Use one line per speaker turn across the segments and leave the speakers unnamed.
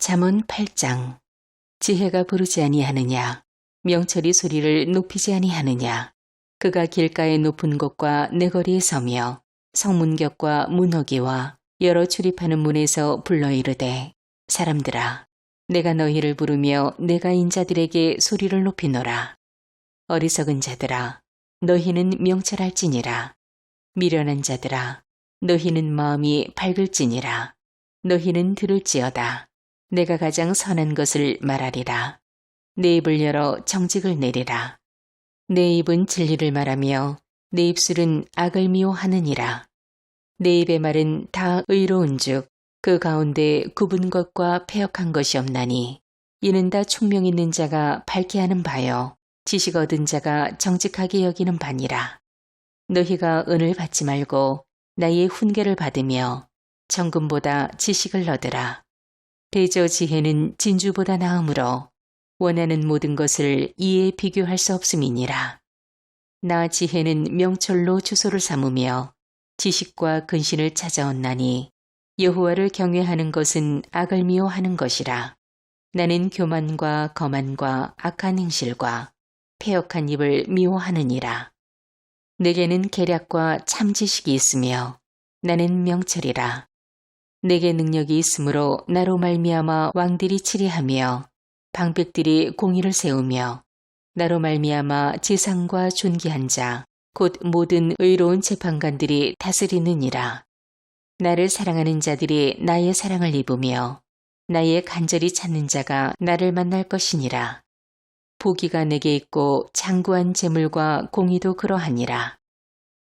잠언 8장. 지혜가 부르지 아니하느냐, 명철이 소리를 높이지 아니하느냐. 그가 길가의 높은 곳과 내거리에 서며 성문격과 문허기와 여러 출입하는 문에서 불러 이르되, 사람들아, 내가 너희를 부르며 내가 인자들에게 소리를 높이노라. 어리석은 자들아, 너희는 명철할지니라. 미련한 자들아, 너희는 마음이 밝을지니라. 너희는 들을지어다. 내가 가장 선한 것을 말하리라. 내 입을 열어 정직을 내리라. 내 입은 진리를 말하며 내 입술은 악을 미워하느니라. 내 입의 말은 다 의로운즉 그 가운데 굽은 것과 패역한 것이 없나니, 이는 다 총명 있는 자가 밝게 하는 바요 지식 얻은 자가 정직하게 여기는 바니라. 너희가 은을 받지 말고 나의 훈계를 받으며 정금보다 지식을 얻으라. 대저 지혜는 진주보다 나으므로 원하는 모든 것을 이에 비교할 수 없음이니라. 나 지혜는 명철로 주소를 삼으며 지식과 근신을 찾아온나니, 여호와를 경외하는 것은 악을 미워하는 것이라. 나는 교만과 거만과 악한 행실과 패역한 입을 미워하느니라. 내게는 계략과 참 지식이 있으며 나는 명철이라. 내게 능력이 있으므로 나로 말미암아 왕들이 치리하며 방백들이 공의를 세우며, 나로 말미암아 지상과 존귀한 자 곧 모든 의로운 재판관들이 다스리느니라. 나를 사랑하는 자들이 나의 사랑을 입으며 나의 간절히 찾는 자가 나를 만날 것이니라. 보기가 내게 있고 장구한 재물과 공의도 그러하니라.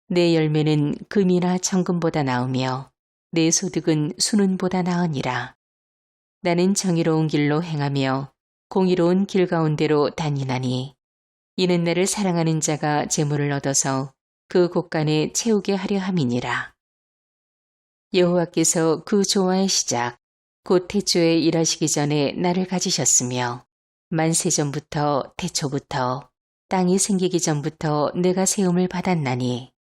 내 열매는 금이나 정금보다 나으며 내 소득은 순은보다 나으니라. 나는 정의로운 길로 행하며 공의로운 길 가운데로 다니나니, 이는 나를 사랑하는 자가 재물을 얻어서 그 곳간에 채우게 하려 함이니라. 여호와께서 그 조화의 시작 곧 태초에 일하시기 전에 나를 가지셨으며, 만세전부터 태초부터 땅이 생기기 전부터 내가 세움을 받았나니,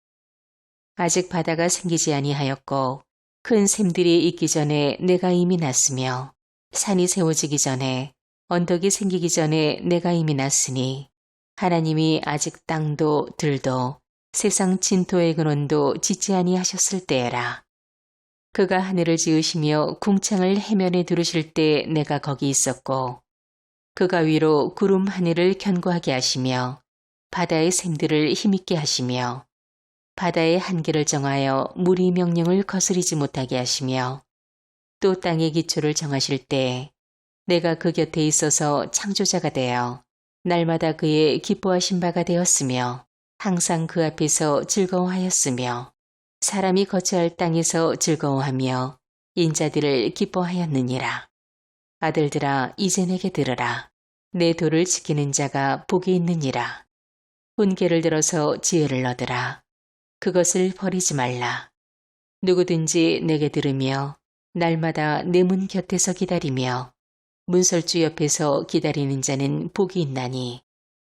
아직 바다가 생기지 아니하였고 큰 샘들이 있기 전에 내가 이미 났으며, 산이 세워지기 전에 언덕이 생기기 전에 내가 이미 났으니, 하나님이 아직 땅도 들도 세상 진토의 근원도 짓지 아니하셨을 때에라. 그가 하늘을 지으시며 궁창을 해면에 두르실 때 내가 거기 있었고, 그가 위로 구름 하늘을 견고하게 하시며 바다의 샘들을 힘있게 하시며, 바다의 한계를 정하여 물이 명령을 거스리지 못하게 하시며, 또 땅의 기초를 정하실 때 내가 그 곁에 있어서 창조자가 되어 날마다 그의 기뻐하신 바가 되었으며, 항상 그 앞에서 즐거워하였으며, 사람이 거처할 땅에서 즐거워하며 인자들을 기뻐하였느니라. 아들들아, 이제 내게 들으라. 내 도를 지키는 자가 복이 있느니라. 훈계를 들어서 지혜를 얻으라. 그것을 버리지 말라. 누구든지 내게 들으며 날마다 내 문 곁에서 기다리며 문설주 옆에서 기다리는 자는 복이 있나니,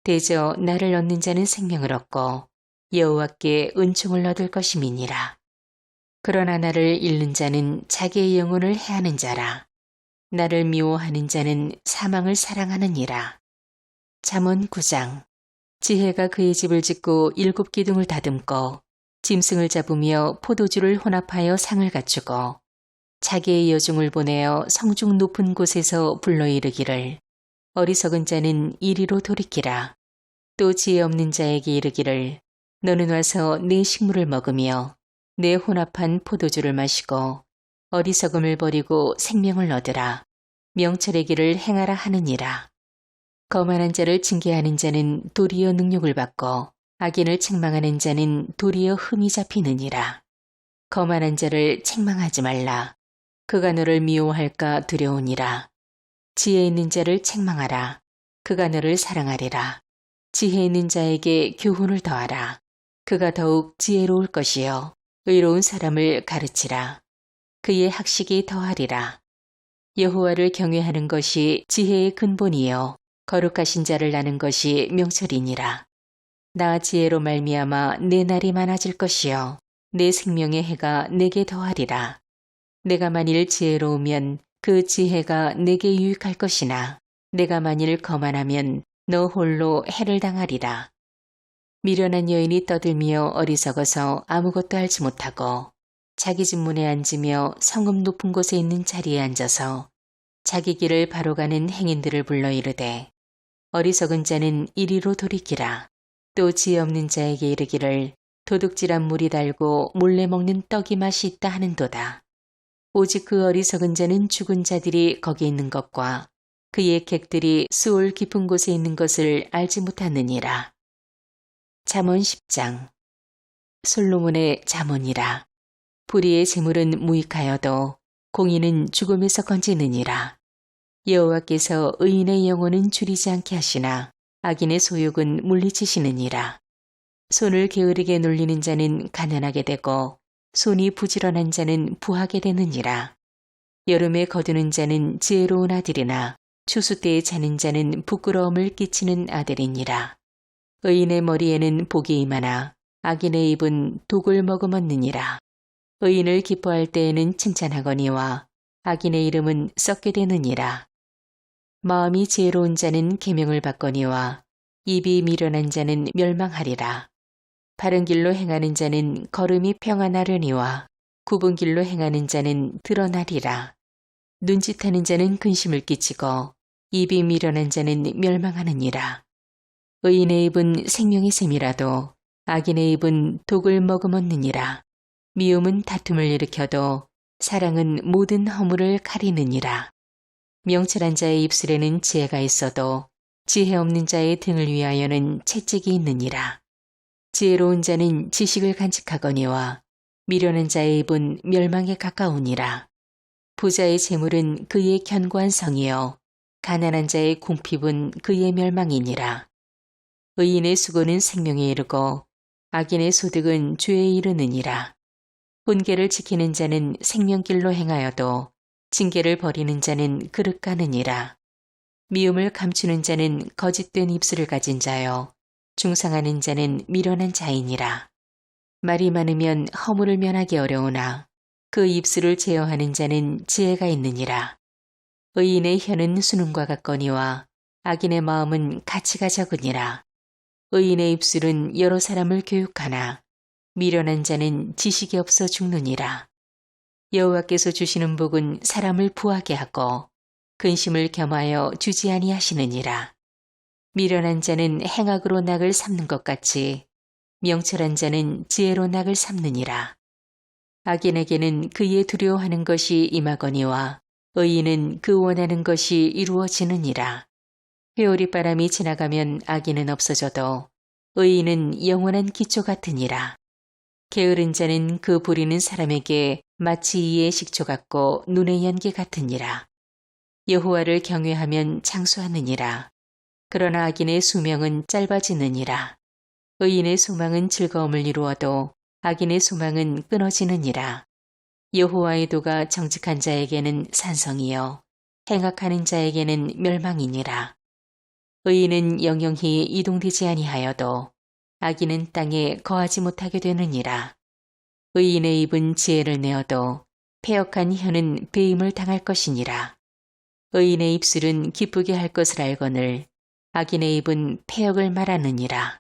대저 나를 얻는 자는 생명을 얻고 여호와께 은총을 얻을 것임이니라. 그러나 나를 잃는 자는 자기의 영혼을 해하는 자라. 나를 미워하는 자는 사망을 사랑하느니라. 잠언 9장. 지혜가 그의 집을 짓고 7 기둥을 다듬고 짐승을 잡으며 포도주를 혼합하여 상을 갖추고, 자기의 여종을 보내어 성중 높은 곳에서 불러 이르기를, 어리석은 자는 이리로 돌이키라. 또 지혜 없는 자에게 이르기를, 너는 와서 내 식물을 먹으며 내 혼합한 포도주를 마시고 어리석음을 버리고 생명을 얻으라. 명철의 길을 행하라 하느니라. 거만한 자를 징계하는 자는 도리어 능욕을 받고 악인을 책망하는 자는 도리어 흠이 잡히느니라. 거만한 자를 책망하지 말라. 그가 너를 미워할까 두려우니라. 지혜 있는 자를 책망하라. 그가 너를 사랑하리라. 지혜 있는 자에게 교훈을 더하라. 그가 더욱 지혜로울 것이요 의로운 사람을 가르치라. 그의 학식이 더하리라. 여호와를 경외하는 것이 지혜의 근본이요 거룩하신 자를 아는 것이 명철이니라. 나 지혜로 말미암아 내 날이 많아질 것이요 내 생명의 해가 내게 더하리라. 내가 만일 지혜로우면 그 지혜가 내게 유익할 것이나 내가 만일 거만하면 너 홀로 해를 당하리라. 미련한 여인이 떠들며 어리석어서 아무것도 알지 못하고 자기 집 문에 앉으며 성읍 높은 곳에 있는 자리에 앉아서 자기 길을 바로 가는 행인들을 불러 이르되 어리석은 자는 이리로 돌이키라. 또 지혜 없는 자에게 이르기를 도둑질한 물이 달고 몰래 먹는 떡이 맛이 있다 하는도다. 오직 그 어리석은 자는 죽은 자들이 거기 있는 것과 그의 객들이 수올 깊은 곳에 있는 것을 알지 못하느니라. 잠언 10장. 솔로몬의 잠언이라. 불의의 재물은 무익하여도 공의는 죽음에서 건지느니라. 여호와께서 의인의 영혼은 줄이지 않게 하시나 악인의 소욕은 물리치시느니라. 손을 게으르게 놀리는 자는 가난하게 되고 손이 부지런한 자는 부하게 되느니라. 여름에 거두는 자는 지혜로운 아들이나 추수 때에 자는 자는 부끄러움을 끼치는 아들이니라. 의인의 머리에는 복이 임하나 악인의 입은 독을 머금었느니라. 의인을 기뻐할 때에는 칭찬하거니와 악인의 이름은 썩게 되느니라. 마음이 지혜로운 자는 계명을 받거니와 입이 미련한 자는 멸망하리라. 바른 길로 행하는 자는 걸음이 평안하려니와 굽은 길로 행하는 자는 드러나리라. 눈짓하는 자는 근심을 끼치고 입이 미련한 자는 멸망하느니라. 의인의 입은 생명의 샘이라도 악인의 입은 독을 머금었느니라. 미움은 다툼을 일으켜도 사랑은 모든 허물을 가리느니라. 명철한 자의 입술에는 지혜가 있어도 지혜 없는 자의 등을 위하여는 채찍이 있느니라. 지혜로운 자는 지식을 간직하거니와 미련한 자의 입은 멸망에 가까우니라. 부자의 재물은 그의 견고한 성이요 가난한 자의 궁핍은 그의 멸망이니라. 의인의 수고는 생명에 이르고 악인의 소득은 죄에 이르느니라. 훈계를 지키는 자는 생명길로 행하여도 징계를 버리는 자는 그릇 가느니라. 미움을 감추는 자는 거짓된 입술을 가진 자요 중상하는 자는 미련한 자이니라. 말이 많으면 허물을 면하기 어려우나 그 입술을 제어하는 자는 지혜가 있느니라. 의인의 혀는 수능과 같거니와 악인의 마음은 가치가 적으니라. 의인의 입술은 여러 사람을 교육하나 미련한 자는 지식이 없어 죽느니라. 여호와께서 주시는 복은 사람을 부하게 하고 근심을 겸하여 주지 아니하시느니라. 미련한 자는 행악으로 낙을 삼는 것 같이 명철한 자는 지혜로 낙을 삼느니라. 악인에게는 그의 두려워하는 것이 임하거니와 의인은 그 원하는 것이 이루어지느니라. 회오리 바람이 지나가면 악인은 없어져도 의인은 영원한 기초 같으니라. 게으른 자는 그 부리는 사람에게 마치 이의 식초 같고 눈의 연기 같으니라. 여호와를 경외하면 장수하느니라. 그러나 악인의 수명은 짧아지느니라. 의인의 소망은 즐거움을 이루어도 악인의 소망은 끊어지느니라. 여호와의 도가 정직한 자에게는 산성이요 행악하는 자에게는 멸망이니라. 의인은 영영히 이동되지 아니하여도 악인은 땅에 거하지 못하게 되느니라. 의인의 입은 지혜를 내어도 패역한 혀는 배임을 당할 것이니라. 의인의 입술은 기쁘게 할 것을 알거늘 악인의 입은 패역을 말하느니라.